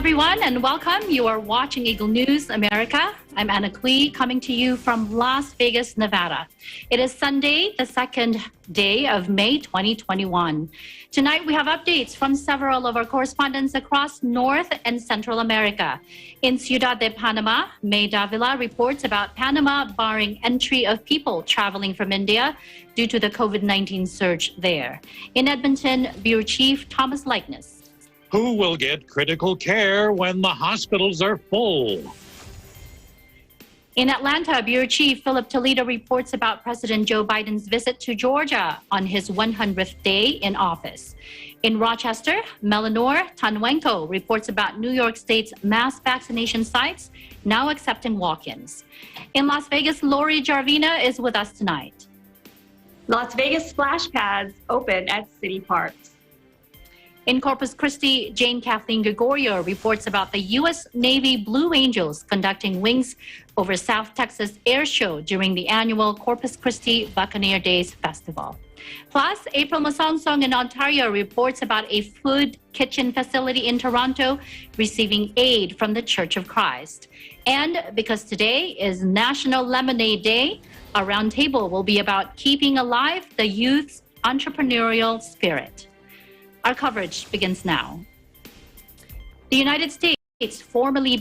everyone, and welcome. You are watching Eagle News America. I'm Anna Clee, coming to you from Las Vegas, Nevada. It is Sunday, the second day of May 2021. Tonight, we have updates from several of our correspondents across North and Central America. In Ciudad de Panama, May Davila reports about Panama barring entry of people traveling from India due to the COVID-19 surge there. In Edmonton, Bureau Chief Thomas Likeness. Who will get critical care when the hospitals are full? In Atlanta, Bureau Chief Philip Toledo reports about President Joe Biden's visit to Georgia on his 100th day in office. In Rochester, Melanor Tanwenko reports about New York State's mass vaccination sites now accepting walk-ins. In Las Vegas, Lori Jarvina is with us tonight. Las Vegas splash pads open at city parks. In Corpus Christi, Jane Kathleen Gregorio reports about the U.S. Navy Blue Angels conducting wings over South Texas Air Show during the annual Corpus Christi Buccaneer Days Festival. Plus, April Masongsong in Ontario reports about a food kitchen facility in Toronto receiving aid from the Church of Christ. And because today is National Lemonade Day, our roundtable will be about keeping alive the youth's entrepreneurial spirit. Our coverage begins now. The United States formally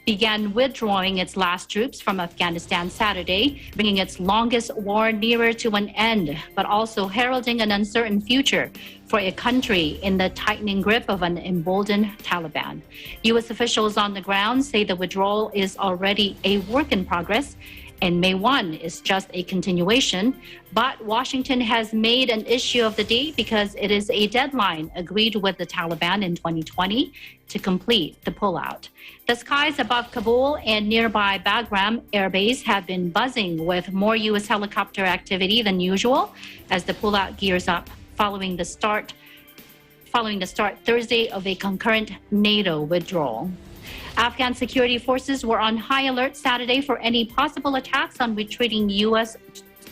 began withdrawing its last troops from Afghanistan Saturday, bringing its longest war nearer to an end, but also heralding an uncertain future for a country in the tightening grip of an emboldened Taliban. U.S. officials on the ground say the withdrawal is already a work in progress, and May 1 is just a continuation, but Washington has made an issue of the day because it is a deadline agreed with the Taliban in 2020 to complete the pullout. The skies above Kabul and nearby Bagram Air Base have been buzzing with more U.S. helicopter activity than usual as the pullout gears up following the start Thursday of a concurrent NATO withdrawal. Afghan security forces were on high alert Saturday for any possible attacks on retreating U.S.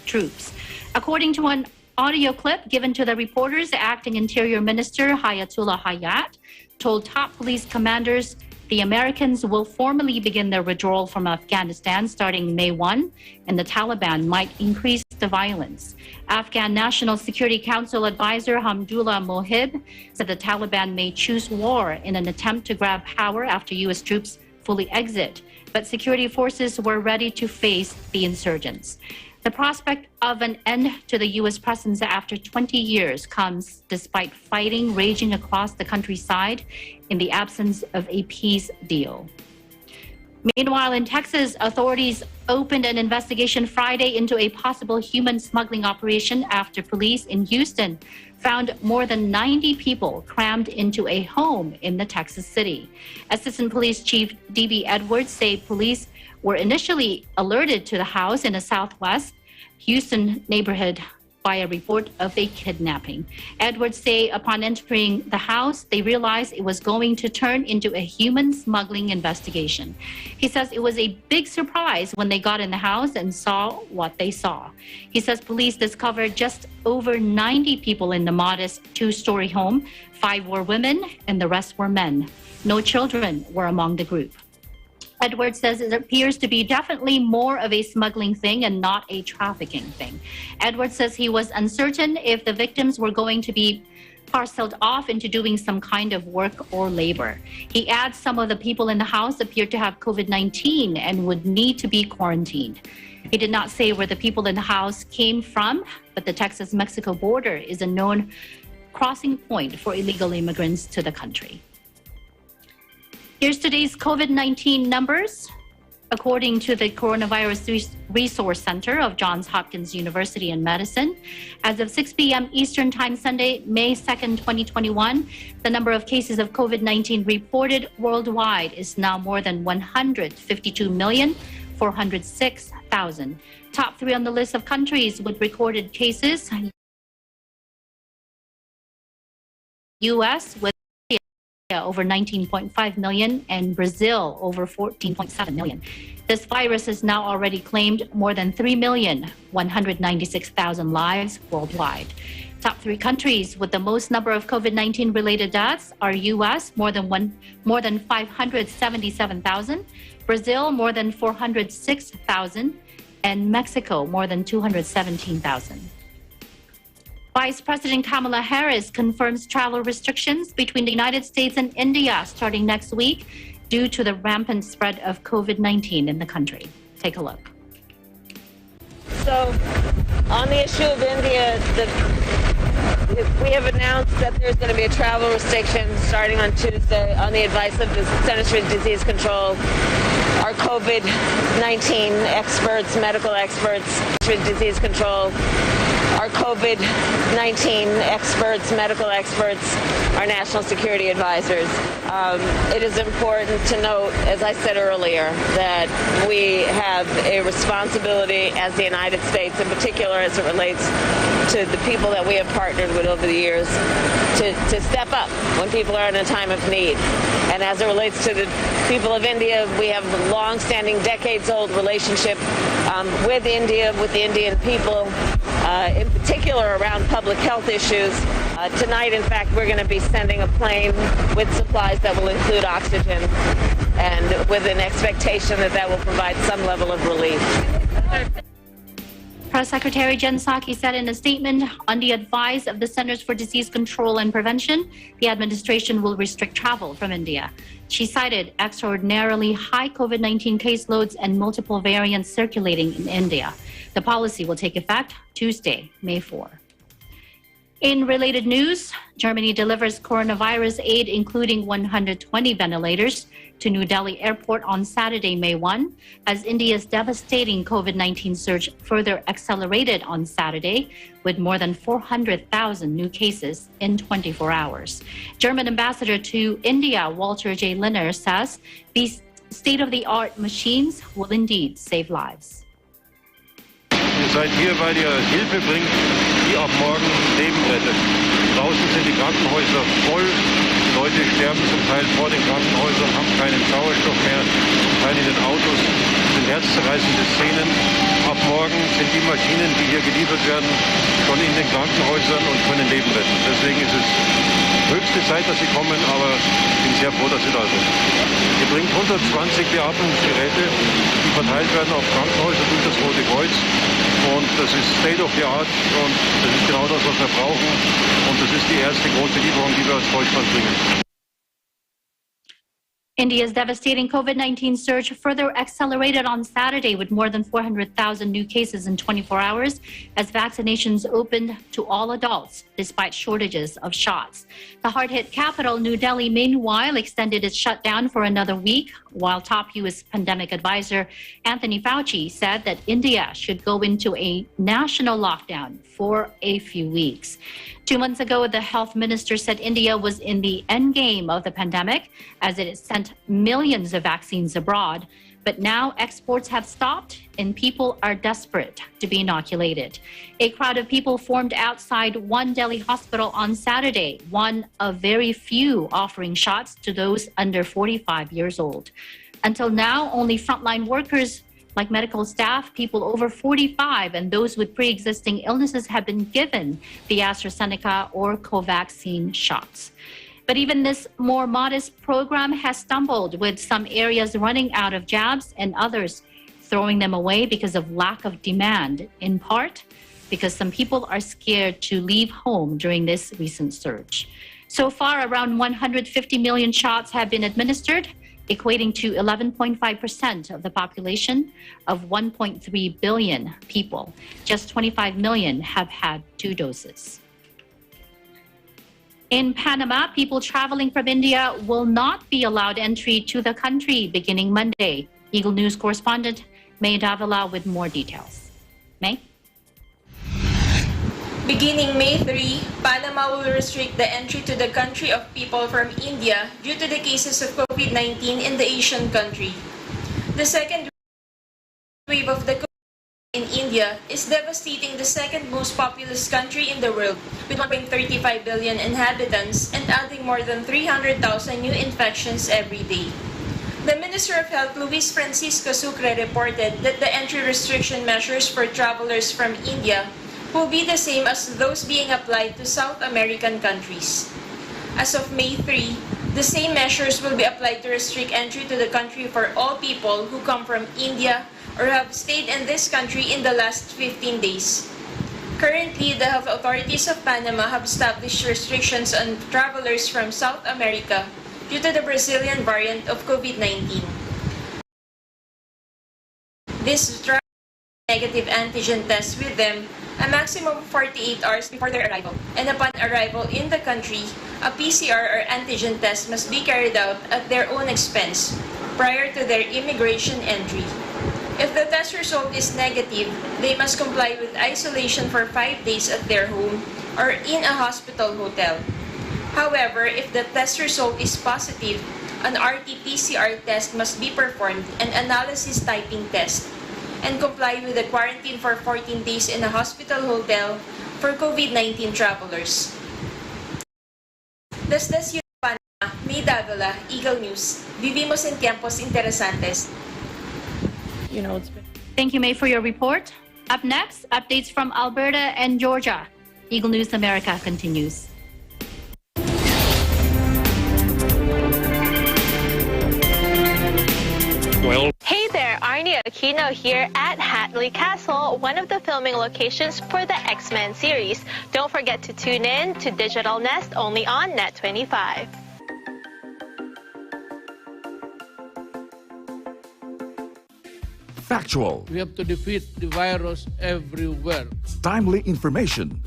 troops. According to an audio clip given to the reporters, Acting Interior Minister Hayatullah Hayat told top police commanders the Americans will formally begin their withdrawal from Afghanistan starting May 1, and the Taliban might increase the violence. Afghan National Security Council advisor Hamdullah Mohib said the Taliban may choose war in an attempt to grab power after U.S. troops fully exit, but security forces were ready to face the insurgents. The prospect of an end to the U.S. presence after 20 years comes despite fighting raging across the countryside in the absence of a peace deal. Meanwhile, in Texas, authorities opened an investigation Friday into a possible human smuggling operation after police in Houston found more than 90 people crammed into a home in the Texas city. Assistant Police Chief D.B. Edwards said police were initially alerted to the house in a southwest Houston neighborhood by a report of a kidnapping. Edwards say upon entering the house, they realized it was going to turn into a human smuggling investigation. He says it was a big surprise when they got in the house and saw what they saw. He says police discovered just over 90 people in the modest two-story home. 5 were women and the rest were men. No children were among the group. Edwards says it appears to be definitely more of a smuggling thing and not a trafficking thing. Edwards says he was uncertain if the victims were going to be parceled off into doing some kind of work or labor. He adds some of the people in the house appeared to have COVID-19 and would need to be quarantined. He did not say where the people in the house came from, but the Texas-Mexico border is a known crossing point for illegal immigrants to the country. Here's today's COVID-19 numbers. According to the Coronavirus Resource Center of Johns Hopkins University in Medicine, as of 6 p.m. Eastern Time Sunday, May 2nd, 2021, the number of cases of COVID-19 reported worldwide is now more than 152,406,000. Top 3 on the list of countries with recorded cases: U.S. with over 19.5 million and Brazil over 14.7 million. This virus has now already claimed more than 3,196,000 lives worldwide. Top 3 countries with the most number of COVID-19 related deaths are US, more than 577,000, Brazil, more than 406,000, and Mexico, more than 217,000. Vice President Kamala Harris confirms travel restrictions between the United States and India starting next week due to the rampant spread of COVID-19 in the country. Take a look. So, on the issue of India, we have announced that there's going to be a travel restriction starting on Tuesday on the advice of the Centers for Disease Control, our COVID-19 experts, medical experts, for disease control, our COVID-19 experts, medical experts, our national security advisors. It is important to note, as I said earlier, that we have a responsibility as the United States, in particular as it relates to the people that we have partnered with over the years, to step up when people are in a time of need. And as it relates to the people of India, we have a long-standing, decades-old relationship with India, with the Indian people, in particular around public health issues. Tonight, in fact, we're going to be sending a plane with supplies that will include oxygen, and with an expectation that that will provide some level of relief. Press Secretary Jen Psaki said in a statement, on the advice of the Centers for Disease Control and Prevention, the administration will restrict travel from India. She cited extraordinarily high COVID-19 caseloads and multiple variants circulating in India. The policy will take effect Tuesday, May 4. In related news, Germany delivers coronavirus aid, including 120 ventilators, to New Delhi Airport on Saturday, May 1, as India's devastating COVID-19 surge further accelerated on Saturday, with more than 400,000 new cases in 24 hours. German ambassador to India, Walter J. Linner, says these state-of-the-art machines will indeed save lives. Ihr seid hier, weil ihr Hilfe bringt, die ab morgen Leben rettet. Draußen sind die Krankenhäuser voll. Die Leute sterben zum Teil vor den Krankenhäusern, haben keinen Sauerstoff mehr. Zum Teil in den Autos sind herzzerreißende Szenen. Ab morgen sind die Maschinen, die hier geliefert werden, schon in den Krankenhäusern und können Leben retten. Deswegen ist es höchste Zeit, dass sie kommen, aber ich bin sehr froh, dass sie da sind. Ihr bringt 120 Beatmungsgeräte, die verteilt werden auf Krankenhäuser durch das Rote Kreuz. Und das ist State of the Art und das ist genau das, was wir brauchen. Und das ist die erste große Lieferung, die wir aus Deutschland bringen. India's devastating COVID-19 surge further accelerated on Saturday with more than 400,000 new cases in 24 hours as vaccinations opened to all adults despite shortages of shots. The hard-hit capital, New Delhi, meanwhile, extended its shutdown for another week, while top U.S. pandemic advisor Anthony Fauci said that India should go into a national lockdown for a few weeks. 2 months ago, the health minister said India was in the endgame of the pandemic as it sent millions of vaccines abroad. But now exports have stopped and people are desperate to be inoculated. A crowd of people formed outside one Delhi hospital on Saturday, one of very few offering shots to those under 45 years old. Until now, only frontline workers like medical staff, people over 45, and those with pre-existing illnesses have been given the AstraZeneca or Covaxin shots. But even this more modest program has stumbled, with some areas running out of jabs and others throwing them away because of lack of demand, in part because some people are scared to leave home during this recent surge. So far, around 150 million shots have been administered, equating to 11.5% of the population of 1.3 billion people. Just 25 million have had 2 doses. In Panama, people traveling from India will not be allowed entry to the country beginning Monday. Eagle News correspondent May Davila with more details. May? Beginning May 3, Panama will restrict the entry to the country of people from India due to the cases of COVID-19 in the Asian country. The second wave of the COVID in India is devastating the second most populous country in the world, with 1.35 billion inhabitants and adding more than 300,000 new infections every day. The Minister of Health, Luis Francisco Sucre, reported that the entry restriction measures for travelers from India will be the same as those being applied to South American countries. As of May 3, the same measures will be applied to restrict entry to the country for all people who come from India or have stayed in this country in the last 15 days. Currently, the health authorities of Panama have established restrictions on travelers from South America due to the Brazilian variant of COVID-19. This travel negative antigen test with them a maximum of 48 hours before their arrival, and upon arrival in the country, a PCR or antigen test must be carried out at their own expense prior to their immigration entry. If the test result is negative, they must comply with isolation for 5 days at their home or in a hospital hotel. However, if the test result is positive, an RT-PCR test must be performed, an analysis typing test, and comply with the quarantine for 14 days in a hospital hotel for COVID-19 travelers. Desde Ciudad Panama, May Davila, Eagle News. Vivimos en tiempos interesantes. Thank you, May, for your report. Up next, updates from Alberta and Georgia. Eagle News America continues. Well, Hey there, Arnie Aquino here at Hatley Castle, one of the filming locations for the X-Men series. Don't forget to tune in to Digital Nest only on Net 25. Factual, We have to defeat the virus everywhere. timely information,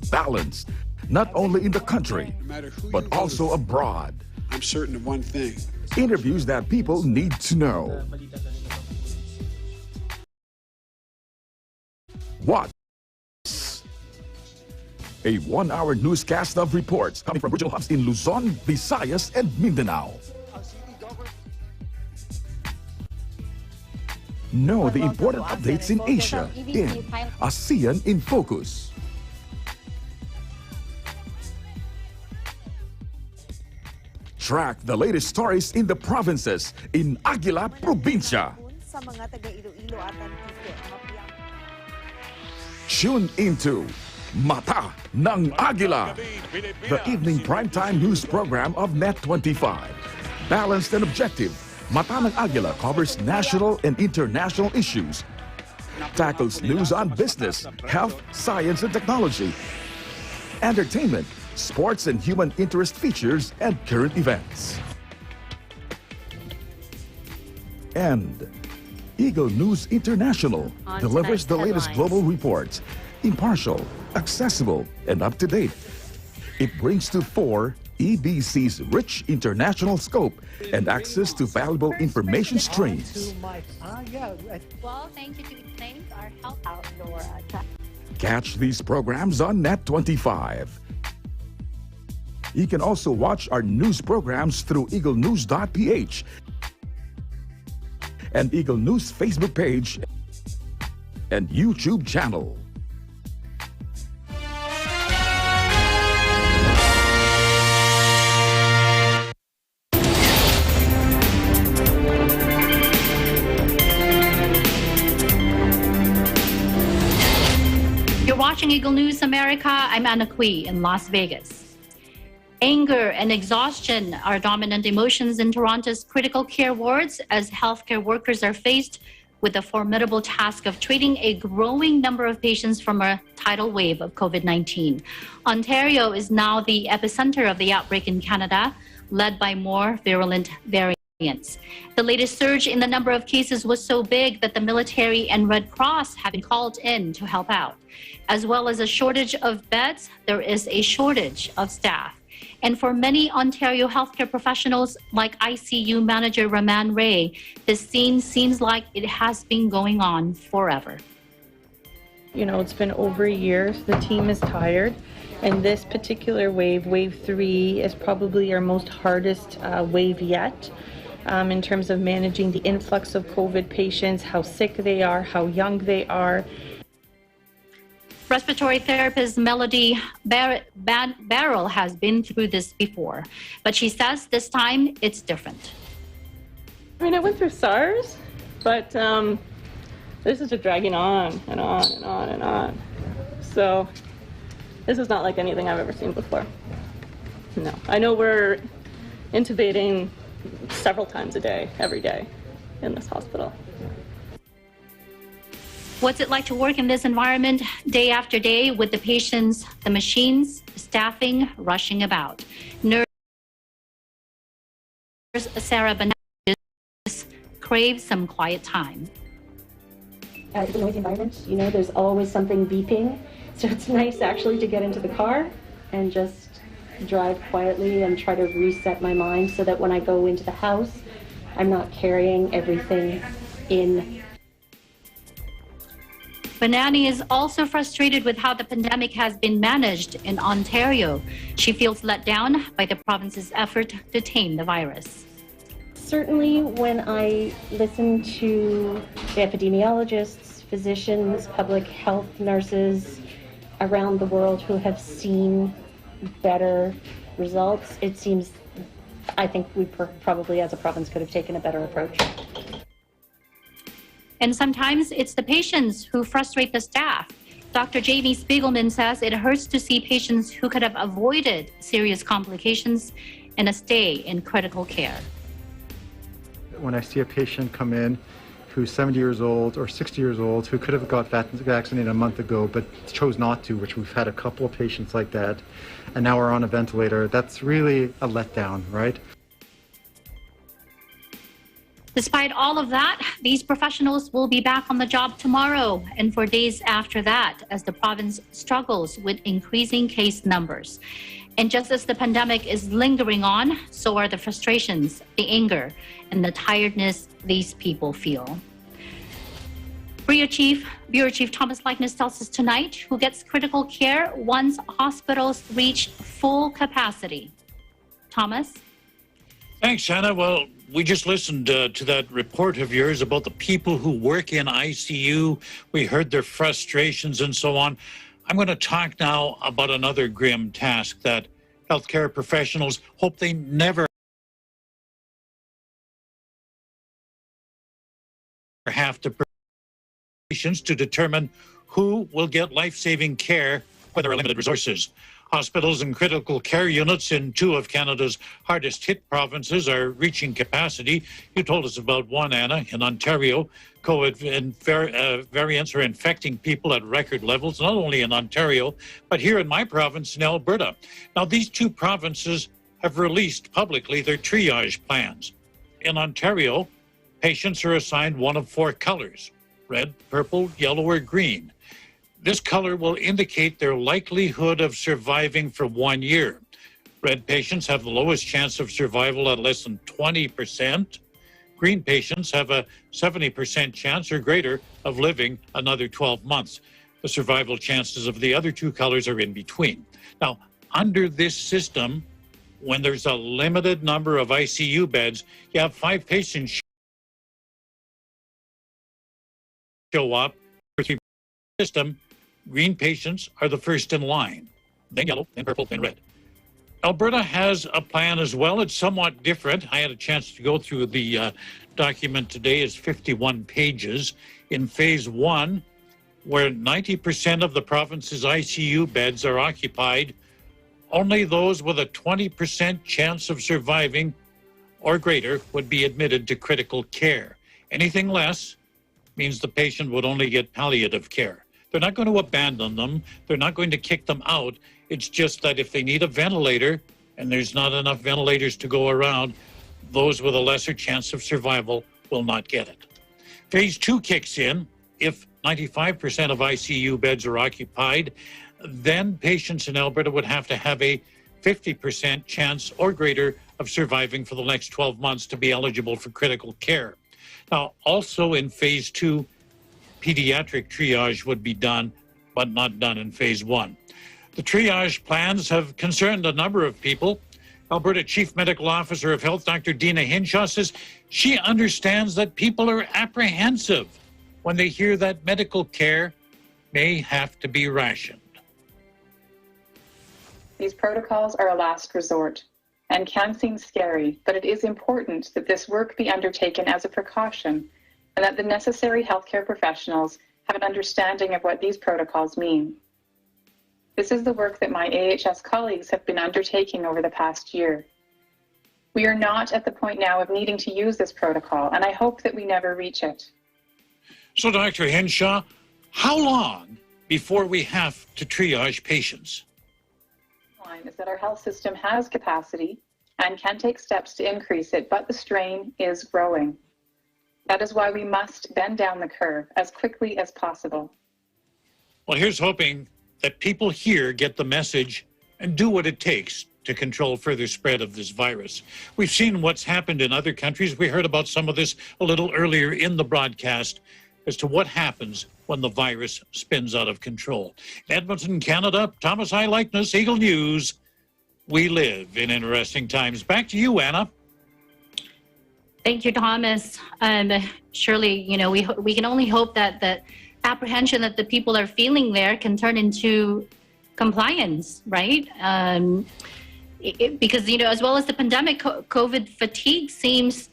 balanced, not only in the country, No matter who but you vote also for, abroad. I'm certain of one thing. Interviews that people need to know. What? A 1-hour newscast of reports coming from regional hubs in Luzon, Visayas, and Mindanao. Know the important updates in Asia in ASEAN in Focus. Track the latest stories in the provinces in Aguila Provincia. Tune into Mata ng Aguila, the evening primetime news program of Net 25. Balanced and objective, Mata ng Aguila covers national and international issues, tackles news on business, health, science, and technology, entertainment, sports and human interest features, and current events. And Eagle News International delivers the latest global reports, impartial, accessible, and up-to-date. It brings to fore EBC's rich international scope and access to valuable information streams. Well, thank you to thank our help outdoor. Catch these programs on Net 25. You can also watch our news programs through eaglenews.ph and Eagle News Facebook page and YouTube channel. You're watching Eagle News America. I'm Anna Kui in Las Vegas. Anger and exhaustion are dominant emotions in Toronto's critical care wards as healthcare workers are faced with the formidable task of treating a growing number of patients from a tidal wave of COVID-19. Ontario is now the epicenter of the outbreak in Canada, led by more virulent variants. The latest surge in the number of cases was so big that the military and Red Cross have been called in to help out. As well as a shortage of beds, there is a shortage of staff. And for many Ontario healthcare professionals like ICU manager Raman Ray, this scene seems like it has been going on forever. It's been over a year, so the team is tired. And this particular wave, wave 3, is probably our most hardest wave yet in terms of managing the influx of COVID patients, how sick they are, how young they are. Respiratory therapist Melody Barrel has been through this before, but she says this time it's different. I went through SARS, but this is just dragging on and on and on and on. So this is not like anything I've ever seen before. No. I know we're intubating several times a day, every day in this hospital. What's it like to work in this environment day after day with the patients, the machines, staffing rushing about? Nurse Sarah Benavides craves some quiet time. It's a noisy environment, you know, there's always something beeping. So it's nice actually to get into the car and just drive quietly and try to reset my mind so that when I go into the house, I'm not carrying everything in. Banani is also frustrated with how the pandemic has been managed in Ontario. She feels let down by the province's effort to tame the virus. Certainly when I listen to the epidemiologists, physicians, public health nurses around the world who have seen better results, it seems, I think we probably as a province could have taken a better approach. And sometimes it's the patients who frustrate the staff. Dr. Jamie Spiegelman says it hurts to see patients who could have avoided serious complications and a stay in critical care. When I see a patient come in who's 70 years old or 60 years old who could have got vaccinated a month ago but chose not to, which we've had a couple of patients like that, and now we're on a ventilator, that's really a letdown, right? Despite all of that, these professionals will be back on the job tomorrow and for days after that as the province struggles with increasing case numbers. And just as the pandemic is lingering on, so are the frustrations, the anger, and the tiredness these people feel. Bureau Chief Thomas Likeness tells us tonight who gets critical care once hospitals reach full capacity. Thomas? Thanks, Shanna. Well, we just listened to that report of yours about the people who work in ICU. We heard their frustrations and so on. I'm going to talk now about another grim task that healthcare professionals hope they never have to patients to determine who will get life-saving care when there are limited resources. Hospitals and critical care units in 2 of Canada's hardest hit provinces are reaching capacity. You told us about one, Anna, in Ontario. COVID variants are infecting people at record levels, not only in Ontario, but here in my province in Alberta. Now, these 2 provinces have released publicly their triage plans. In Ontario, patients are assigned one of 4 colors: red, purple, yellow, or green. This color will indicate their likelihood of surviving for 1 year. Red patients have the lowest chance of survival at less than 20%. Green patients have a 70% chance or greater of living another 12 months. The survival chances of the other 2 colors are in between. Now, under this system, when there's a limited number of ICU beds, you have 5 patients show up for 3 system. Green patients are the first in line, then yellow, then purple, then red. Alberta has a plan as well. It's somewhat different. I had a chance to go through the document today. It's 51 pages. In phase 1, where 90% of the province's ICU beds are occupied, only those with a 20% chance of surviving or greater would be admitted to critical care. Anything less means the patient would only get palliative care. They're not going to abandon them. They're not going to kick them out. It's just that if they need a ventilator and there's not enough ventilators to go around, those with a lesser chance of survival will not get it. Phase 2 kicks in if 95% of ICU beds are occupied. Then patients in Alberta would have to have a 50% chance or greater of surviving for the next 12 months to be eligible for critical care. Now, also in phase 2, pediatric triage would be done, but not done in phase 1. The triage plans have concerned a number of people. Alberta Chief Medical Officer of Health, Dr. Dina Hinshaw, says she understands that people are apprehensive when they hear that medical care may have to be rationed. These protocols are a last resort and can seem scary, but it is important that this work be undertaken as a precaution and that the necessary healthcare professionals have an understanding of what these protocols mean. This is the work that my AHS colleagues have been undertaking over the past year. We are not at the point now of needing to use this protocol, and I hope that we never reach it. So, Dr. Henshaw, how long before we have to triage patients? Is that our health system has capacity and can take steps to increase it, but the strain is growing. That is why we must bend down the curve as quickly as possible. Well, here's hoping that people here get the message and do what it takes to control further spread of this virus. We've seen what's happened in other countries. We heard about some of this a little earlier in the broadcast as to what happens when the virus spins out of control. Edmonton, Canada, Thomas I. Likeness, Eagle News. We live in interesting times. Back to you, Anna. Thank you, Thomas. Surely, you know, we can only hope that the apprehension that the people are feeling there can turn into compliance, right? Because, you know, as well as the pandemic, COVID fatigue seems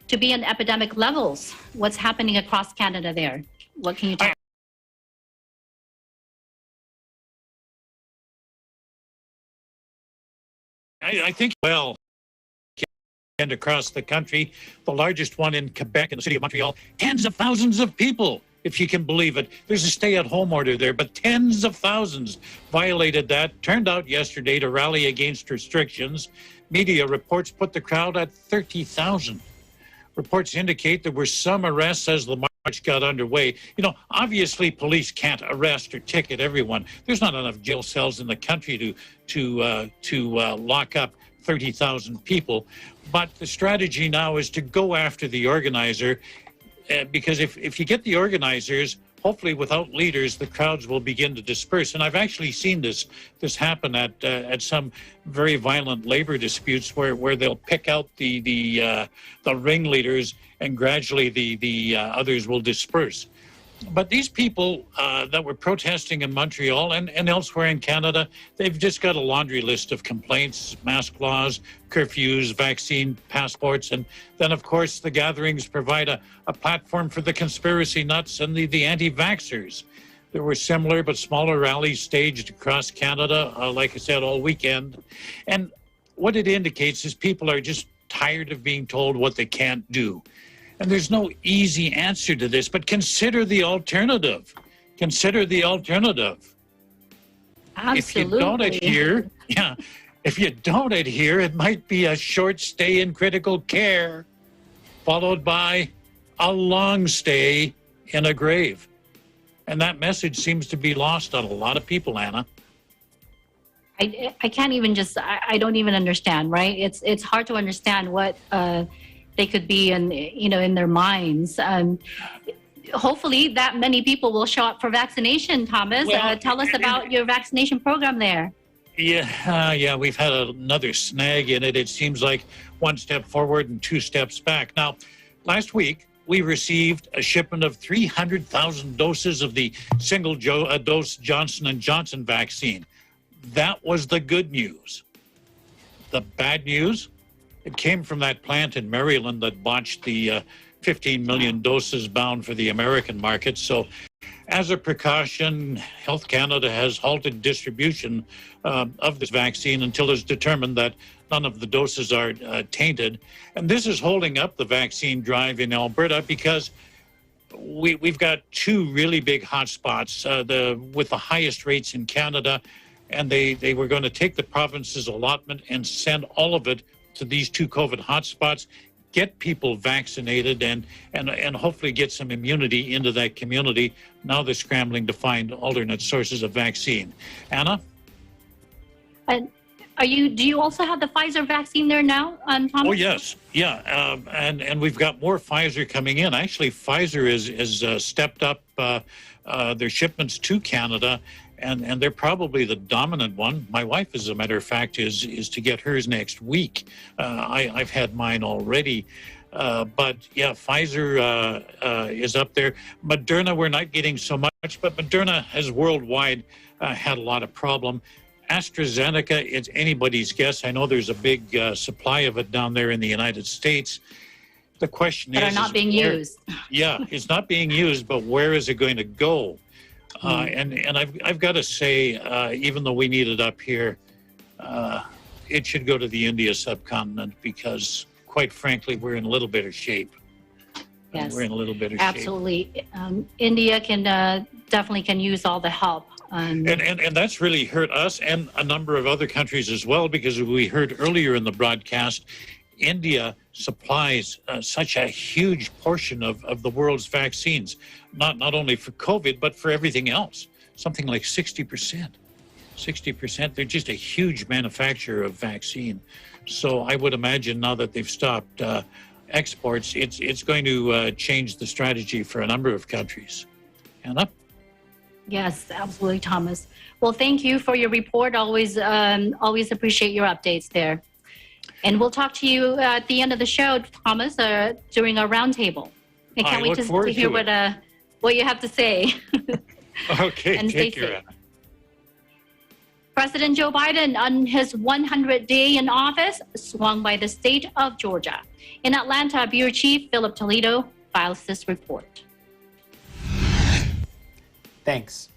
to be on epidemic levels. What's happening across Canada there? What can you tell? I think, well, and across the country, the largest one in Quebec, in the city of Montreal, tens of thousands of people, if you can believe it. There's a stay-at-home order there, but tens of thousands violated that. Turned out yesterday to rally against restrictions. Media reports put the crowd at 30,000. Reports indicate there were some arrests as the march got underway. You know, obviously police can't arrest or ticket everyone. There's not enough jail cells in the country to lock up 30,000 people. But the strategy now is to go after the organizer, because if you get the organizers, hopefully without leaders, the crowds will begin to disperse. And I've actually seen this happen at some very violent labor disputes where they'll pick out the ringleaders and gradually the others will disperse. But these people that were protesting in Montreal and elsewhere in Canada, they've just got a laundry list of complaints: mask laws, curfews, vaccine passports, and then, of course, the gatherings provide a platform for the conspiracy nuts and the anti-vaxxers. There were similar but smaller rallies staged across Canada, like I said, all weekend. And what it indicates is people are just tired of being told what they can't do. And there's no easy answer to this, but consider the alternative. Consider the alternative. Absolutely. If you don't adhere, if you don't adhere, it might be a short stay in critical care, followed by a long stay in a grave. And that message seems to be lost on a lot of people, Anna. I can't even I don't even understand, right? It's hard to understand what they could be in their minds. Hopefully that many people will show up for vaccination, Thomas. Well, tell us about your vaccination program there. Yeah, we've had another snag in it. It seems like one step forward and two steps back. Now, last week, we received a shipment of 300,000 doses of the single-dose Johnson & Johnson vaccine. That was the good news. The bad news? It came from that plant in Maryland that botched the 15 million doses bound for the American market. So as a precaution, Health Canada has halted distribution of this vaccine until it's determined that none of the doses are tainted. And this is holding up the vaccine drive in Alberta because we've got two really big hotspots with the highest rates in Canada. And they were going to take the province's allotment and send all of it to these two COVID hotspots, get people vaccinated and hopefully get some immunity into that community. Now they're scrambling to find alternate sources of vaccine. Anna? And do you also have the Pfizer vaccine there now, Thomas? Oh, yes. Yeah. And we've got more Pfizer coming in. Actually, Pfizer is stepped up their shipments to Canada. And they're probably the dominant one. My wife, as a matter of fact, is to get hers next week. I've had mine already. But yeah, Pfizer is up there. Moderna, we're not getting so much, but Moderna has worldwide had a lot of problem. AstraZeneca, it's anybody's guess. I know there's a big supply of it down there in the United States. The question is... But are not being used. Yeah, it's not being used, but where is it going to go? And I've got to say, even though we need it up here, it should go to the India subcontinent because, quite frankly, we're in a little bit of shape. Yes, we're in a little bit of absolutely. India can definitely can use all the help. And that's really hurt us and a number of other countries as well, because we heard earlier in the broadcast, India supplies such a huge portion of the world's vaccines, not only for COVID, but for everything else, something like 60%. 60%. They're just a huge manufacturer of vaccine. So I would imagine now that they've stopped exports, it's going to change the strategy for a number of countries. Anna? Yes, absolutely, Thomas. Well, thank you for your report. Always appreciate your updates there. And we'll talk to you at the end of the show, Thomas, during our roundtable. I can't wait to hear what you have to say. Okay, and take care, Anna. President Joe Biden, on his 100th day in office, swung by the state of Georgia. In Atlanta, Bureau Chief Philip Toledo files this report. Thanks.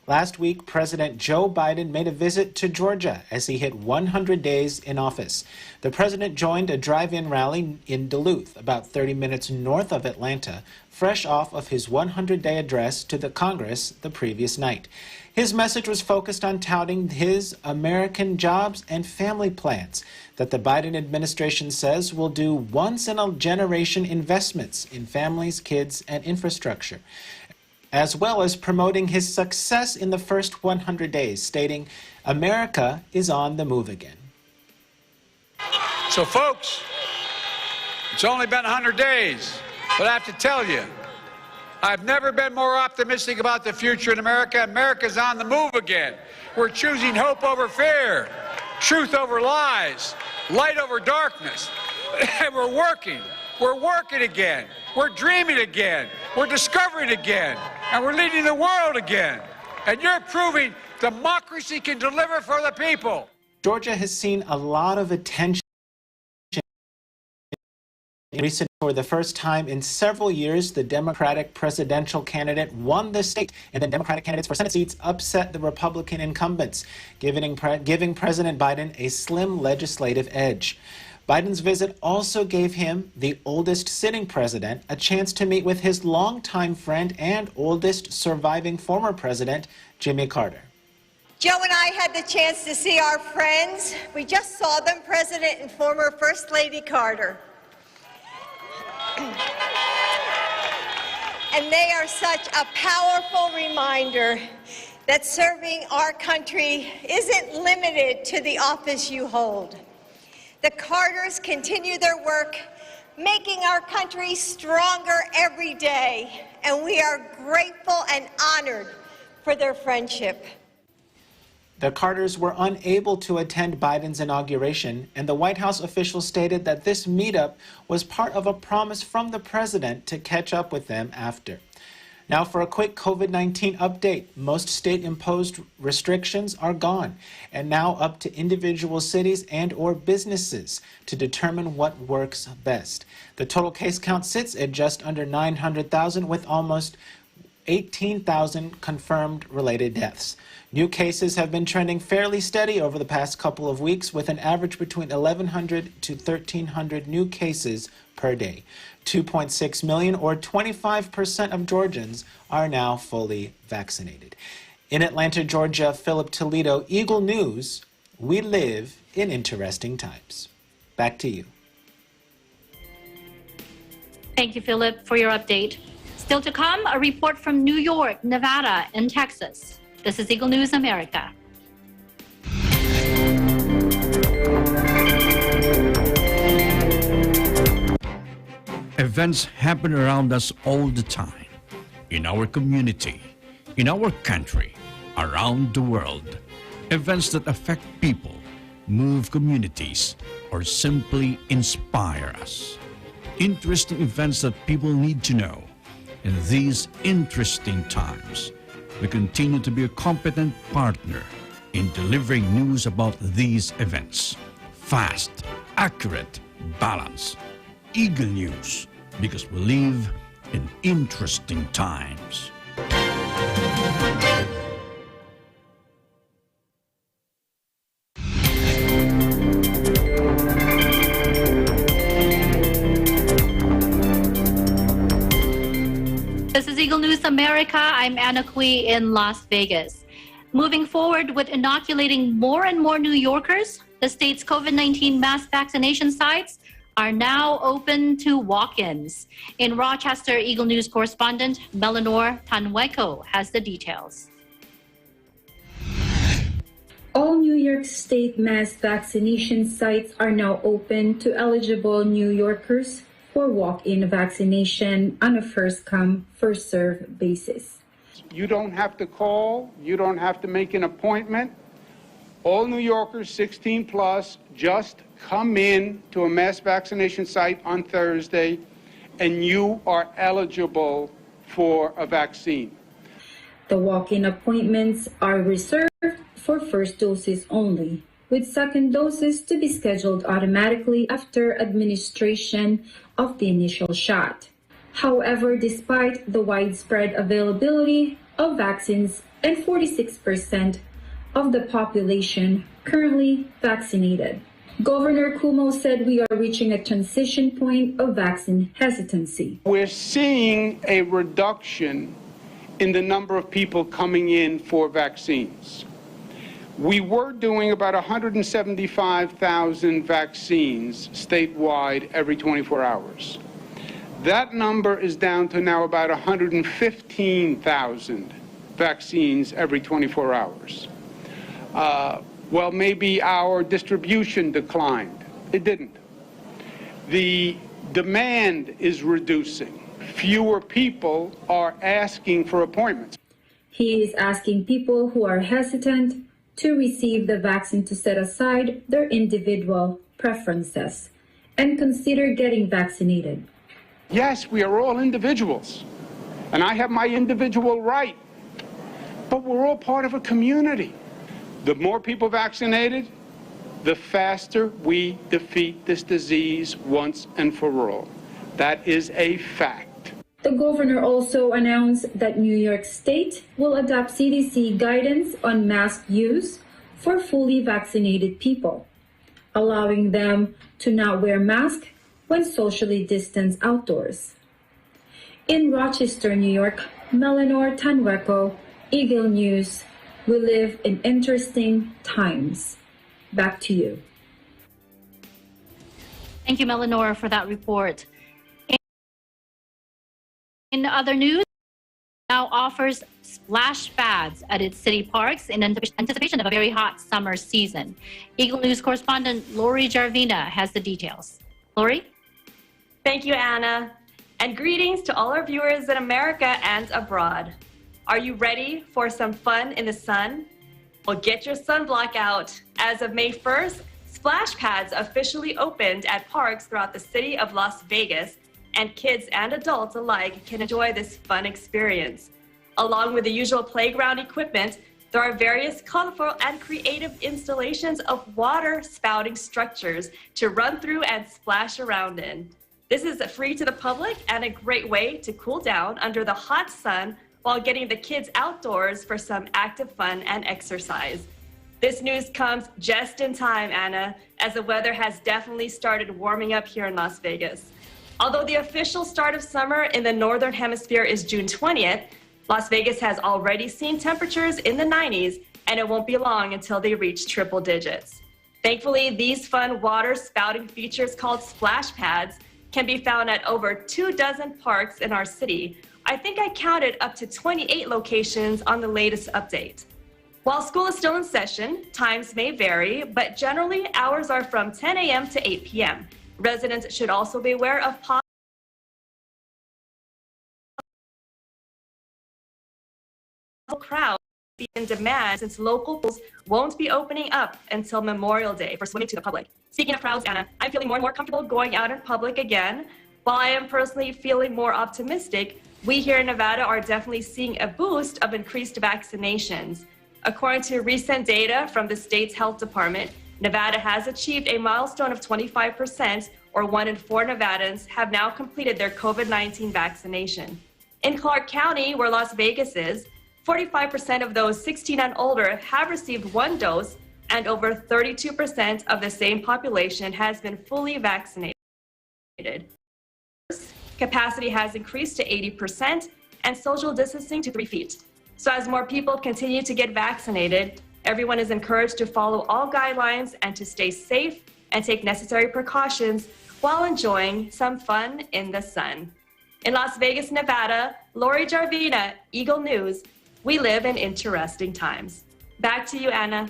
Last week, President Joe Biden made a visit to Georgia as he hit 100 days in office. The president joined a drive-in rally in Duluth, about 30 minutes north of Atlanta, fresh off of his 100-day address to the Congress the previous night. His message was focused on touting his American jobs and family plans that the Biden administration says will do once-in-a-generation investments in families, kids, and infrastructure, as well as promoting his success in the first 100 days, stating, "America is on the move again." So, folks, it's only been 100 days, but I have to tell you, I've never been more optimistic about the future in America. America's on the move again. We're choosing hope over fear, truth over lies, light over darkness. And we're working. We're working again. We're dreaming again. We're discovering again. And we're leading the world again. And you're proving democracy can deliver for the people. Georgia has seen a lot of attention recently. For the first time in several years, the Democratic presidential candidate won the state, and then Democratic candidates for Senate seats upset the Republican incumbents, giving President Biden a slim legislative edge. Biden's visit also gave him, the oldest sitting president, a chance to meet with his longtime friend and oldest surviving former president, Jimmy Carter. Joe and I had the chance to see our friends. We just saw them, President and former First Lady Carter. And they are such a powerful reminder that serving our country isn't limited to the office you hold. The Carters continue their work, making our country stronger every day, and we are grateful and honored for their friendship. The Carters were unable to attend Biden's inauguration, and the White House official stated that this meetup was part of a promise from the president to catch up with them after. Now for a quick COVID-19 update. Most state-imposed restrictions are gone, and now up to individual cities and/or businesses to determine what works best. The total case count sits at just under 900,000, with almost 18,000 confirmed related deaths. New cases have been trending fairly steady over the past couple of weeks, with an average between 1,100 to 1,300 new cases per day. 2.6 million, or 25% of Georgians, are now fully vaccinated. In Atlanta, Georgia, Philip Toledo, Eagle News. We live in interesting times. Back to you. Thank you, Philip, for your update. Still to come, a report from New York, Nevada, and Texas. This is Eagle News America. Events happen around us all the time, in our community, in our country, around the world. Events that affect people, move communities, or simply inspire us. Interesting events that people need to know. In these interesting times, we continue to be a competent partner in delivering news about these events. Fast, accurate, balanced. Eagle News, because we live in interesting times. Eagle News America, I'm Anna Cui in Las Vegas. Moving forward with inoculating more and more New Yorkers, the state's COVID-19 mass vaccination sites are now open to walk-ins. In Rochester, Eagle News correspondent Melanor Tanweco has the details. All New York State mass vaccination sites are now open to eligible New Yorkers for walk-in vaccination on a first-come, first-served basis. You don't have to call, you don't have to make an appointment. All New Yorkers 16 plus just come in to a mass vaccination site on Thursday and you are eligible for a vaccine. The walk-in appointments are reserved for first doses only, with second doses to be scheduled automatically after administration of the initial shot. However, despite the widespread availability of vaccines and 46% of the population currently vaccinated, Governor Cuomo said we are reaching a transition point of vaccine hesitancy. We're seeing a reduction in the number of people coming in for vaccines. We were doing about 175,000 vaccines statewide every 24 hours. That number is down to now about 115,000 vaccines every 24 hours. Well, maybe our distribution declined. It didn't. The demand is reducing. Fewer people are asking for appointments. He is asking people who are hesitant to receive the vaccine to set aside their individual preferences and consider getting vaccinated. Yes, we are all individuals, and I have my individual right, but we're all part of a community. The more people vaccinated, the faster we defeat this disease once and for all. That is a fact. The governor also announced that New York State will adopt CDC guidance on mask use for fully vaccinated people, allowing them to not wear masks when socially distanced outdoors. In Rochester, New York, Melanor Tanweco, Eagle News. We live in interesting times. Back to you. Thank you, Melanor, for that report. In other news, now offers splash pads at its city parks in anticipation of a very hot summer season. Eagle News correspondent Lori Jarvina has the details. Lori? Thank you, Anna. And greetings to all our viewers in America and abroad. Are you ready for some fun in the sun? Well, get your sunblock out. As of May 1st, splash pads officially opened at parks throughout the city of Las Vegas, and kids and adults alike can enjoy this fun experience. Along with the usual playground equipment, there are various colorful and creative installations of water spouting structures to run through and splash around in. This is free to the public and a great way to cool down under the hot sun while getting the kids outdoors for some active fun and exercise. This news comes just in time, Anna, as the weather has definitely started warming up here in Las Vegas. Although the official start of summer in the Northern Hemisphere is June 20th, Las Vegas has already seen temperatures in the 90s, and it won't be long until they reach triple digits. Thankfully, these fun water spouting features called splash pads can be found at over 24 parks in our city. I think I counted up to 28 locations on the latest update. While school is still in session, times may vary, but generally hours are from 10 a.m. to 8 p.m. Residents should also be aware of possible crowds be in demand since local pools won't be opening up until Memorial Day for swimming to the public. Speaking of crowds, Anna, I'm feeling more and more comfortable going out in public again. While I am personally feeling more optimistic, we here in Nevada are definitely seeing a boost of increased vaccinations. According to recent data from the state's health department, Nevada has achieved a milestone of 25%, or 1 in 4 Nevadans have now completed their COVID-19 vaccination. In Clark County, where Las Vegas is, 45% of those 16 and older have received 1 dose, and over 32% of the same population has been fully vaccinated. Capacity has increased to 80%, and social distancing to 3 feet. So as more people continue to get vaccinated, everyone is encouraged to follow all guidelines and to stay safe and take necessary precautions while enjoying some fun in the sun. In Las Vegas, Nevada, Lori Jarvina, Eagle News. We live in interesting times. Back to you, Anna.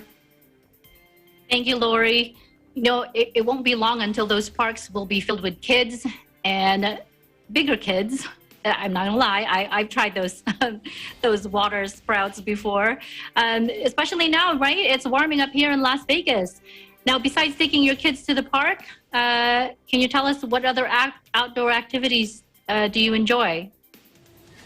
Thank you, Lori. You know, it won't be long until those parks will be filled with kids and bigger kids. I'm not gonna lie, I've tried those those water sprouts before, especially now, right? It's warming up here in Las Vegas. Now, besides taking your kids to the park, can you tell us what other outdoor activities do you enjoy?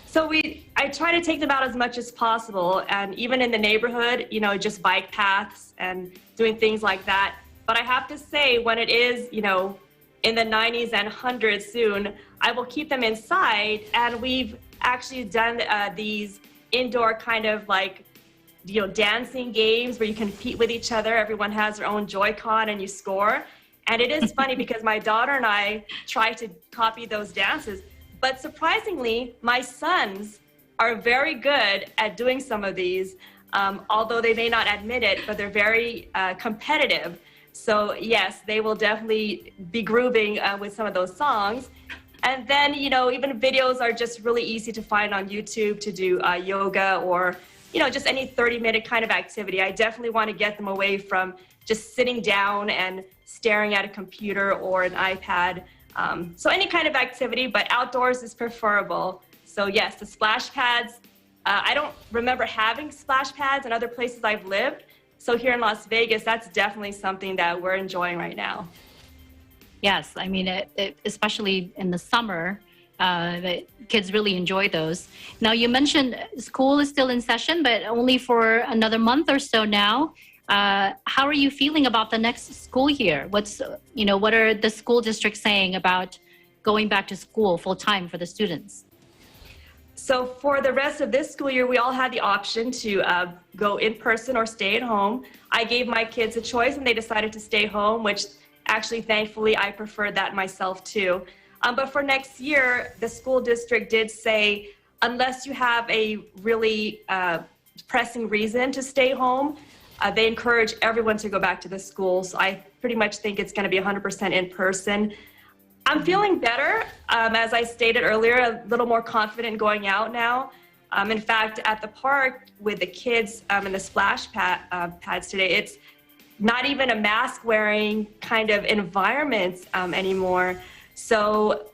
So I try to take them out as much as possible, and even in the neighborhood, you know, just bike paths and doing things like that. But I have to say, when it is, you know, in the 90s and 100s soon, I will keep them inside. And we've actually done these indoor kind of like, you know, dancing games where you compete with each other. Everyone has their own Joy-Con and you score. And it is funny because my daughter and I try to copy those dances. But surprisingly, my sons are very good at doing some of these, although they may not admit it, but they're very competitive. So yes, they will definitely be grooving with some of those songs. And then, you know, even videos are just really easy to find on YouTube to do yoga or, you know, just any 30-minute kind of activity. I definitely want to get them away from just sitting down and staring at a computer or an iPad. So any kind of activity, but outdoors is preferable. So yes, the splash pads, I don't remember having splash pads in other places I've lived. So here in Las Vegas, that's definitely something that we're enjoying right now. Yes, I mean, especially in the summer, the kids really enjoy those. Now, you mentioned school is still in session, but only for another month or so now. How are you feeling about the next school year? What are the school districts saying about going back to school full time for the students? So for the rest of this school year, we all had the option to go in person or stay at home. I gave my kids a choice and they decided to stay home, which actually, thankfully, I preferred that myself too. But for next year, the school district did say, unless you have a really pressing reason to stay home, they encourage everyone to go back to the school. So I pretty much think it's going to be 100% in person. I'm feeling better. As I stated earlier, a little more confident going out now. In fact, at the park with the kids in the splash pads today, it's not even a mask wearing kind of environment anymore. So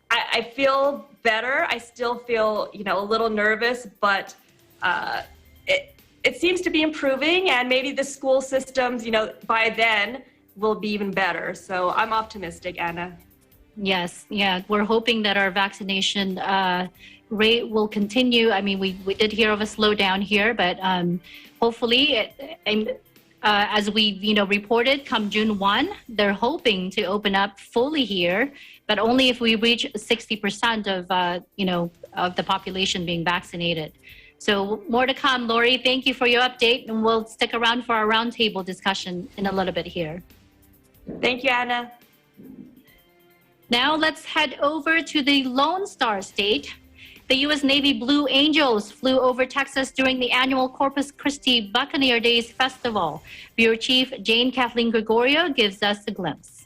I feel better. I still feel, you know, a little nervous, but it seems to be improving, and maybe the school systems, you know, by then will be even better. So I'm optimistic, Anna. Yes, yeah, we're hoping that our vaccination rate will continue. I mean, we did hear of a slowdown here, but hopefully, as we, you know, reported, come June 1, they're hoping to open up fully here, but only if we reach 60% of, you know, of the population being vaccinated. So more to come, Lori. Thank you for your update, and we'll stick around for our roundtable discussion in a little bit here. Thank you, Anna. Now let's head over to the Lone Star State. The U.S. Navy Blue Angels flew over Texas during the annual Corpus Christi Buccaneer Days Festival. Bureau Chief Jane Kathleen Gregorio gives us a glimpse.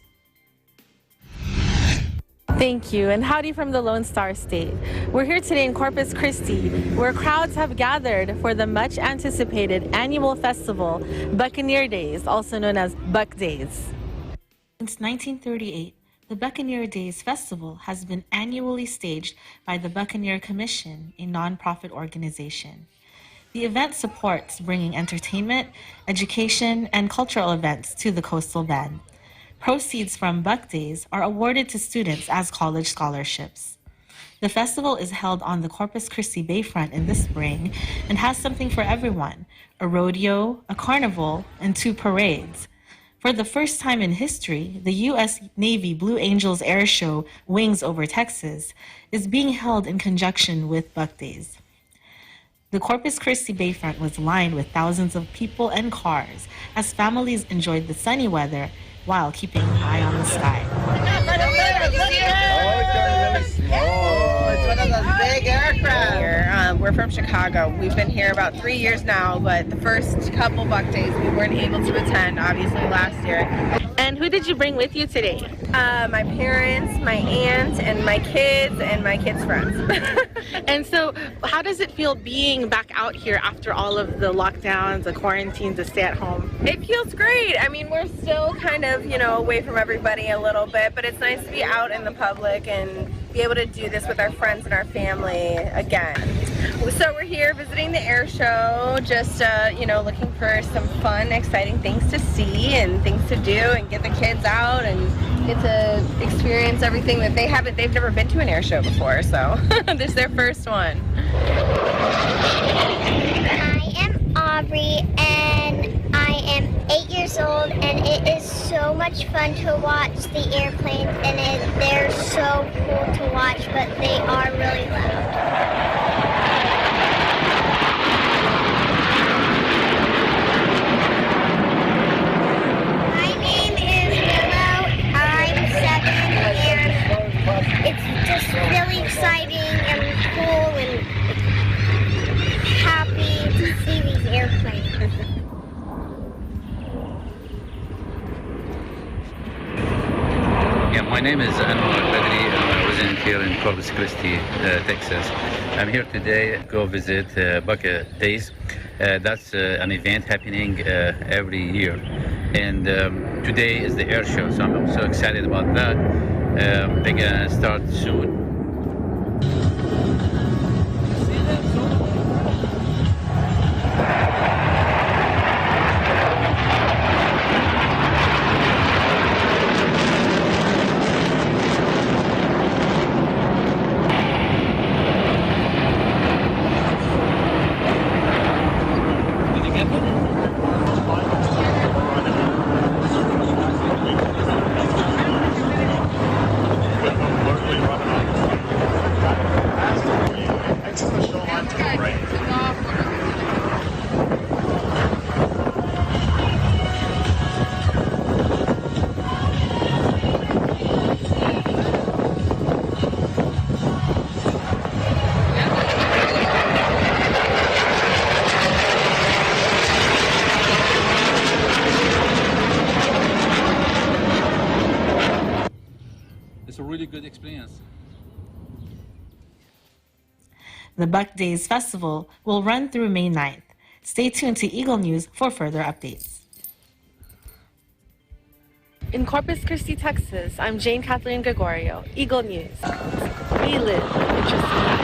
Thank you, and howdy from the Lone Star State. We're here today in Corpus Christi, where crowds have gathered for the much-anticipated annual festival, Buccaneer Days, also known as Buck Days. Since 1938, the Buccaneer Days Festival has been annually staged by the Buccaneer Commission, a nonprofit organization. The event supports bringing entertainment, education, and cultural events to the coastal bend. Proceeds from Buck Days are awarded to students as college scholarships. The festival is held on the Corpus Christi Bayfront in the spring and has something for everyone: a rodeo, a carnival, and 2 parades. For the first time in history, the U.S. Navy Blue Angels Air Show Wings over Texas is being held in conjunction with Buck Days. The Corpus Christi Bayfront was lined with thousands of people and cars as families enjoyed the sunny weather while keeping an eye on the sky. Look at those big aircraft. We're from Chicago. We've been here about 3 years now, but the first couple Buck days we weren't able to attend, obviously, last year. And who did you bring with you today? My parents, my aunt, and my kids friends. And so how does it feel being back out here after all of the lockdowns, the quarantines, the stay at home? It feels great. I mean, we're still kind of, away from everybody a little bit, but it's nice to be out in the public and be able to do this with our friends and our family again. So we're here visiting the air show, just, looking for some fun, exciting things to see and things to do and get the kids out and get to experience everything that they've never been to an air show before, so this is their first one. I am Aubrey and I am 8 years old, and it is so much fun to watch the airplanes, and they're so cool to watch, but they are really loud. It's just really exciting and cool and happy to see these airplanes. Yeah, my name is Anwar Badri. I'm a resident here in Corpus Christi, Texas. I'm here today to go visit Buccaneer Days. That's an event happening every year. And today is the air show, so I'm so excited about that. They're gonna start soon. It's a really good experience. The Buck Days Festival will run through May 9th. Stay tuned to Eagle News for further updates. In Corpus Christi, Texas, I'm Jane Kathleen Gregorio, Eagle News. We live interesting lives.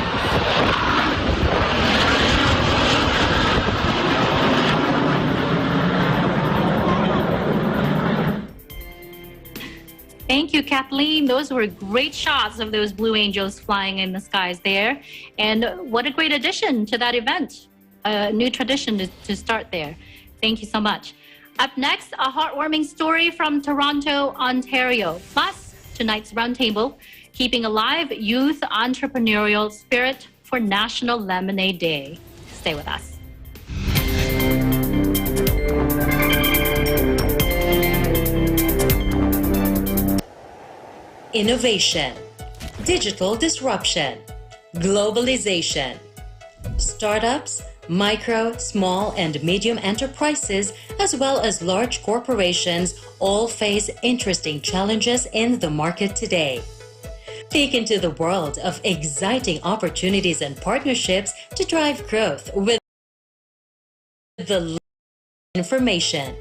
Thank you, Kathleen. Those were great shots of those Blue Angels flying in the skies there. And what a great addition to that event. A new tradition to start there. Thank you so much. Up next, a heartwarming story from Toronto, Ontario. Plus, tonight's roundtable, keeping alive youth entrepreneurial spirit for National Lemonade Day. Stay with us. Innovation, digital disruption, globalization. Startups, micro, small, and medium enterprises, as well as large corporations, all face interesting challenges in the market today. Peek into the world of exciting opportunities and partnerships to drive growth with the information.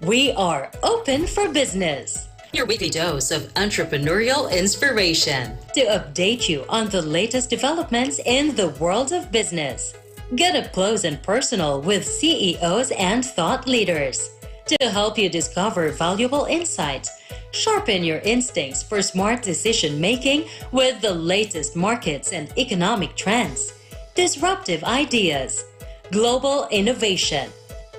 We are open for business. Your weekly dose of entrepreneurial inspiration to update you on the latest developments in the world of business. Get up close and personal with CEOs and thought leaders to help you discover valuable insights, sharpen your instincts for smart decision making with the latest markets and economic trends, disruptive ideas, global innovation,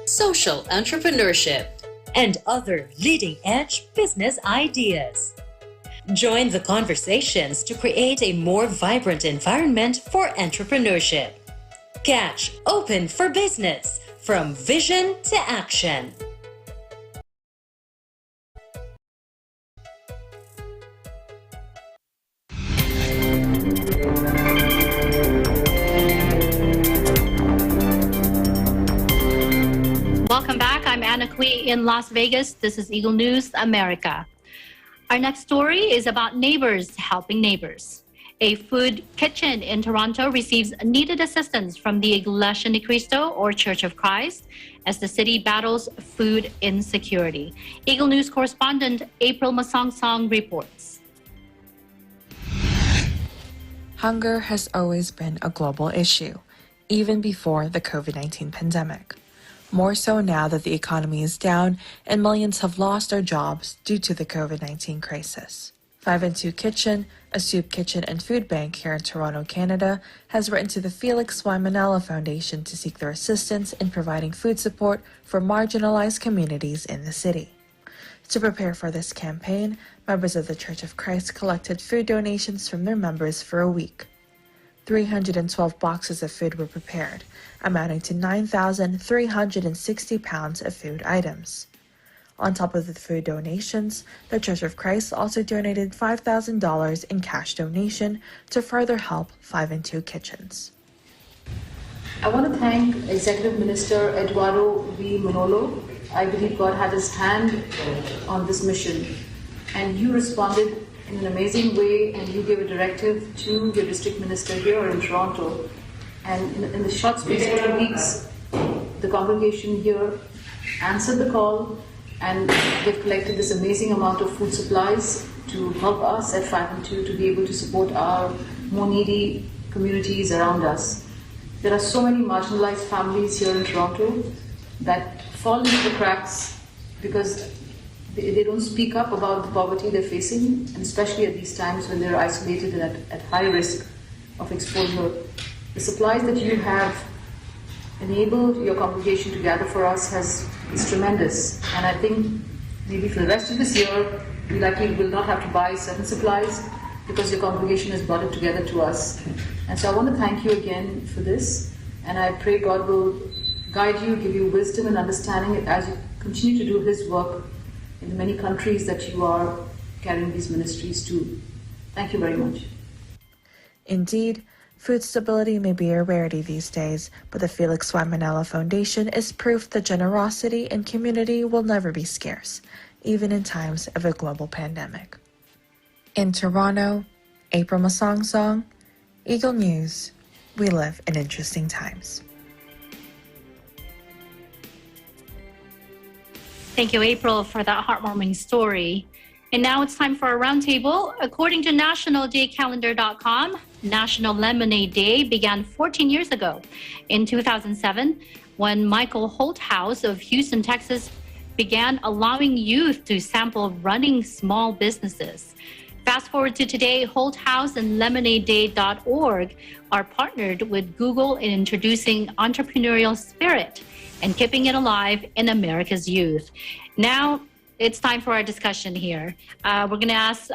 social entrepreneurship, and other leading-edge business ideas. Join the conversations to create a more vibrant environment for entrepreneurship. Catch Open for Business, from vision to action. Anna Cui in Las Vegas. This is Eagle News America. Our next story is about neighbors helping neighbors. A food kitchen in Toronto receives needed assistance from the Iglesia Ni Cristo, or Church of Christ, as the city battles food insecurity. Eagle News correspondent April Masongsong reports. Hunger has always been a global issue, even before the COVID-19 pandemic. More so now that the economy is down and millions have lost their jobs due to the COVID-19 crisis. 5 and 2 Kitchen, a soup kitchen and food bank here in Toronto, Canada, has written to the Felix Y. Manella Foundation to seek their assistance in providing food support for marginalized communities in the city. To prepare for this campaign, members of the Church of Christ collected food donations from their members for a week. 312 boxes of food were prepared, amounting to 9,360 pounds of food items. On top of the food donations, the Church of Christ also donated $5,000 in cash donation to further help 5 and 2 Kitchens. I want to thank Executive Minister Eduardo V. Manolo. I believe God had his hand on this mission, and you responded in an amazing way, and you gave a directive to your district minister here in Toronto. And in the short space of 2 weeks, the congregation here answered the call, and they've collected this amazing amount of food supplies to help us at 5 and 2 to be able to support our more needy communities around us. There are so many marginalized families here in Toronto that fall into the cracks because they don't speak up about the poverty they're facing, and especially at these times when they're isolated and at high risk of exposure. The supplies that you have enabled your congregation to gather for us is tremendous, and I think maybe for the rest of this year we likely will not have to buy certain supplies because your congregation has brought it together to us. And so I want to thank you again for this, and I pray God will guide you, give you wisdom and understanding as you continue to do His work in the many countries that you are carrying these ministries to. Thank you very much. Indeed, food stability may be a rarity these days, but the Felix Y. Manella Foundation is proof that generosity and community will never be scarce, even in times of a global pandemic. In Toronto, April Masongsong, Eagle News. We live in interesting times. Thank you, April, for that heartwarming story. And now it's time for a roundtable. According to nationaldaycalendar.com, National Lemonade Day began 14 years ago. In 2007, when Michael Holthouse of Houston, Texas, began allowing youth to sample running small businesses. Fast forward to today, Holthouse and LemonadeDay.org are partnered with Google in introducing entrepreneurial spirit and keeping it alive in America's youth. Now, it's time for our discussion here. We're going to ask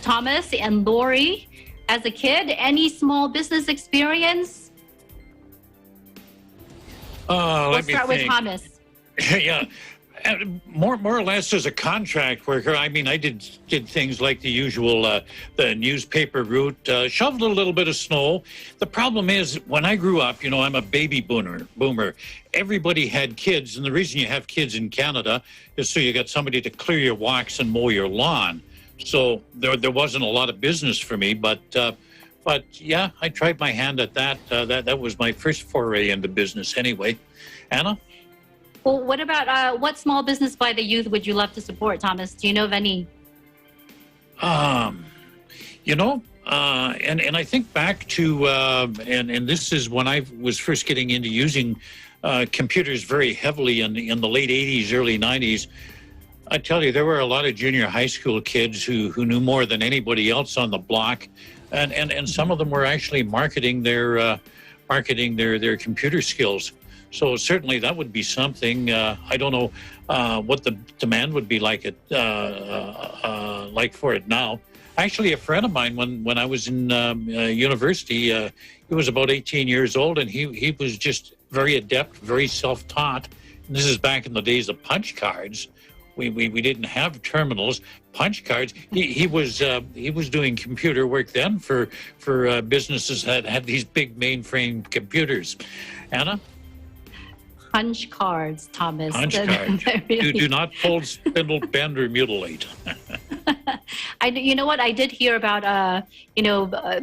Thomas and Lori, as a kid, any small business experience? Let's start with Thomas. Yeah. More or less as a contract worker. I mean, I did things like the usual, the newspaper route, shoveled a little bit of snow. The problem is, when I grew up, I'm a baby boomer. Everybody had kids, and the reason you have kids in Canada is so you got somebody to clear your walks and mow your lawn. So there wasn't a lot of business for me, but yeah, I tried my hand at that. That was my first foray into business anyway. Anna? Well, what about what small business by the youth would you love to support, Thomas? Do you know of any? And I think back to, and this is when I was first getting into using computers very heavily in the late 80s, early 90s. I tell you, there were a lot of junior high school kids who knew more than anybody else on the block, and some of them were actually marketing their computer skills. So certainly that would be something. I don't know what the demand would be like for it now. Actually, a friend of mine, when I was in university, he was about 18 years old, and he was just very adept, very self-taught. And this is back in the days of punch cards. We didn't have terminals, punch cards. He was doing computer work then for businesses that had these big mainframe computers. Anna? Punch cards, Thomas. Punch cards. Do not fold, spindle, bend, or mutilate. You know what? I did hear about,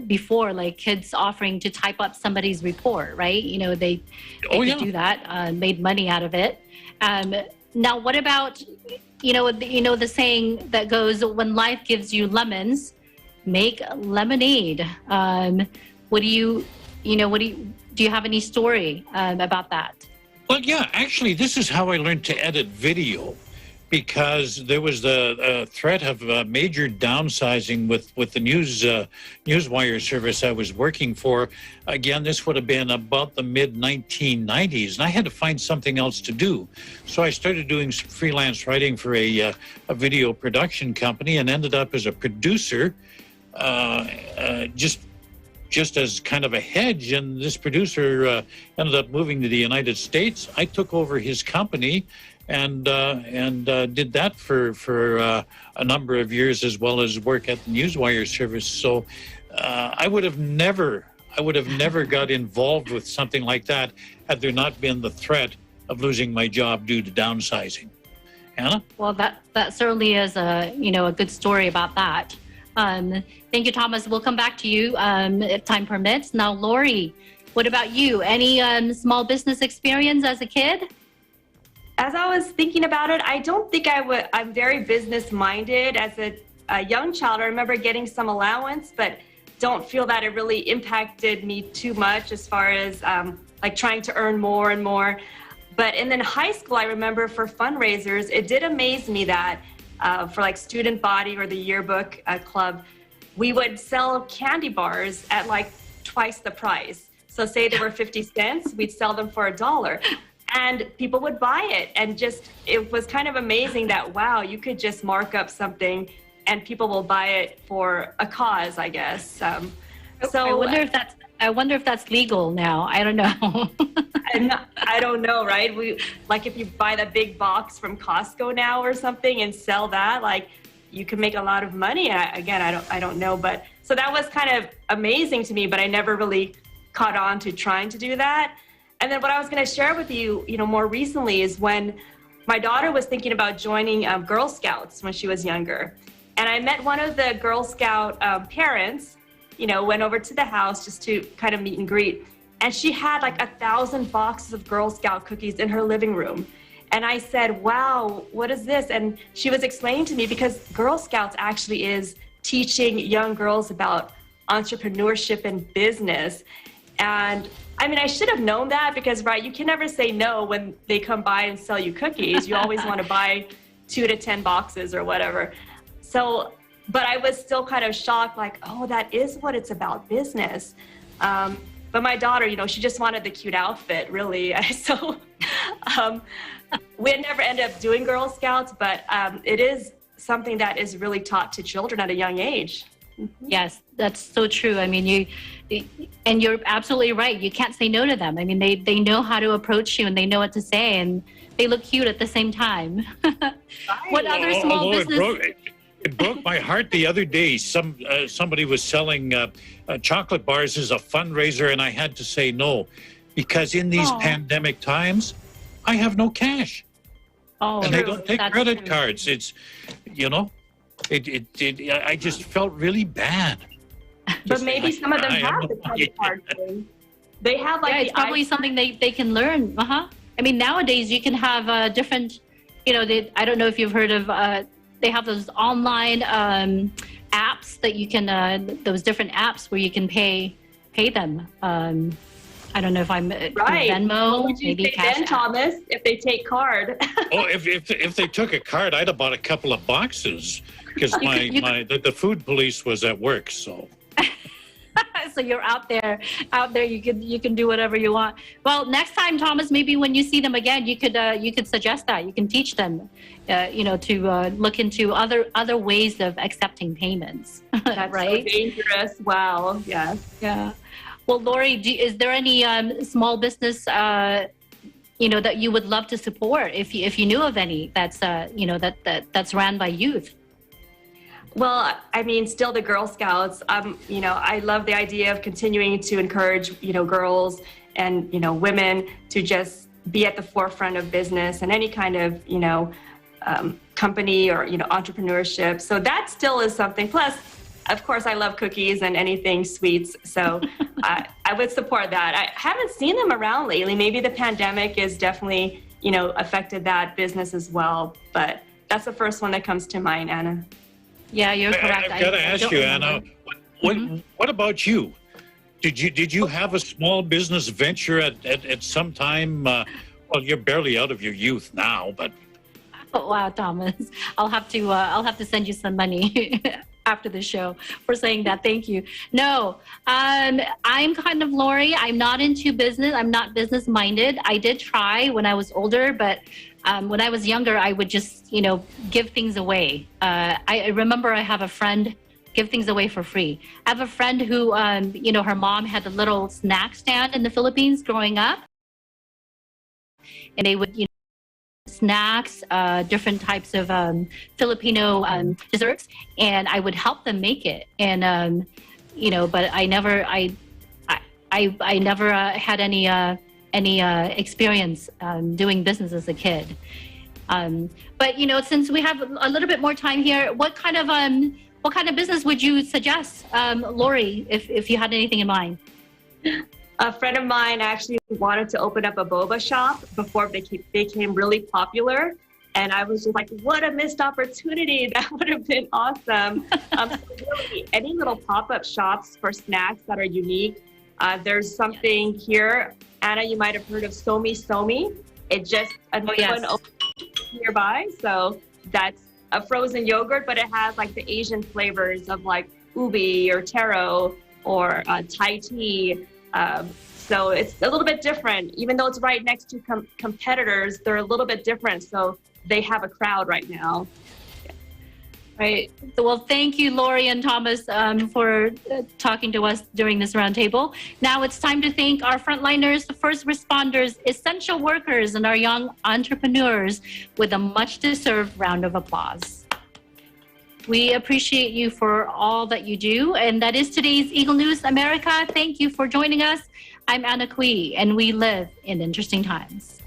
before, like kids offering to type up somebody's report, right? They could do that, made money out of it. Now, what about, the saying that goes, when life gives you lemons, make lemonade. Do you have any story about that? Well, yeah, actually, this is how I learned to edit video, because there was the threat of major downsizing with the newswire service I was working for. Again, this would have been about the mid-1990s, and I had to find something else to do. So I started doing some freelance writing for a video production company and ended up as a producer, just as kind of a hedge. And this producer ended up moving to the United States. I took over his company and did that for a number of years, as well as work at the newswire service. So I would have never got involved with something like that had there not been the threat of losing my job due to downsizing. Anna? Well, that certainly is a good story about that. Thank you, Thomas. We'll come back to you if time permits. Now, Lori, what about you? Any small business experience as a kid? As I was thinking about it, I don't think I'm very business-minded. As a young child, I remember getting some allowance, but don't feel that it really impacted me too much as far as like trying to earn more and more. But and then high school, I remember for fundraisers, it did amaze me that for like student body or the yearbook club, we would sell candy bars at like twice the price. So say they were 50 cents, we'd sell them for $1. And people would buy it. And it was kind of amazing that, wow, you could just mark up something and people will buy it for a cause, I guess. So I wonder if that's legal now. I don't know. I don't know, right? If you buy the big box from Costco now or something and sell that, like you can make a lot of money. I don't know, but so that was kind of amazing to me, but I never really caught on to trying to do that. And then what I was going to share with you, more recently is when my daughter was thinking about joining Girl Scouts when she was younger. And I met one of the Girl Scout parents, went over to the house just to kind of meet and greet. And she had like 1,000 boxes of Girl Scout cookies in her living room. And I said, wow, what is this? And she was explaining to me, because Girl Scouts actually is teaching young girls about entrepreneurship and business. And I should have known that, because, right, you can never say no when they come by and sell you cookies. You always want to buy 2 to 10 boxes or whatever. So, but I was still kind of shocked, like, oh, that is what it's about, business. But my daughter, she just wanted the cute outfit, really. So we had never ended up doing Girl Scouts, but it is something that is really taught to children at a young age. Yes, that's so true. And you're absolutely right. You can't say no to them. They know how to approach you and they know what to say, and they look cute at the same time. What other small business? It broke my heart the other day. Somebody was selling chocolate bars as a fundraiser, and I had to say no, because in these pandemic times, I have no cash. And they don't take credit cards. It's, I just felt really bad. But maybe some of them have the credit card thing. They have it's probably something they can learn. Nowadays you can have different, I don't know if you've heard of, they have those online apps that you can, those different apps where you can pay them. I don't know if I'm right. Venmo, what would you say then, Thomas, if they take card? If they took a card, I'd have bought a couple of boxes, because the food police was at work, so. So you're out there, you can do whatever you want. Well, next time, Thomas, maybe when you see them again, you could suggest that. You can teach them, to look into other ways of accepting payments. That's right? So dangerous. Wow. Yes. Yeah. Well, Lori, is there any small business, that you would love to support if you knew of any that's that's ran by youth? Well, still the Girl Scouts. I love the idea of continuing to encourage, girls and, women to just be at the forefront of business and any kind of, company or, entrepreneurship. So that still is something. Plus, of course, I love cookies and anything sweets. So I would support that. I haven't seen them around lately. Maybe the pandemic is definitely, affected that business as well. But that's the first one that comes to mind, Anna. Yeah, you're correct. I've got to ask you, Anna, what about you? Did you have a small business venture at some time? Well, you're barely out of your youth now, but. Oh, wow, Thomas, I'll have to send you some money after the show for saying that. Thank you. No, I'm kind of Lori. I'm not into business. I'm not business minded. I did try when I was older, but when I was younger, I would just, give things away. I remember I have a friend give things away for free. I have a friend who, her mom had a little snack stand in the Philippines growing up, and they would, snacks, different types of Filipino desserts, and I would help them make it. And but I never had any experience doing business as a kid. But since we have a little bit more time here, what kind of business would you suggest, Lori, if you had anything in mind? A friend of mine actually wanted to open up a boba shop before they became really popular. And I was just like, what a missed opportunity. That would have been awesome. So really, any little pop-up shops for snacks that are unique. There's something here. Anna, you might have heard of Somi Somi. It just, one opened nearby. So that's a frozen yogurt, but it has like the Asian flavors of like ubi or taro or Thai tea. So it's a little bit different. Even though it's right next to competitors, they're a little bit different. So they have a crowd right now. Right. Well, thank you, Lori and Thomas, for talking to us during this roundtable. Now it's time to thank our frontliners, the first responders, essential workers, and our young entrepreneurs with a much-deserved round of applause. We appreciate you for all that you do. And that is today's Eagle News America. Thank you for joining us. I'm Anna Kui, and we live in interesting times.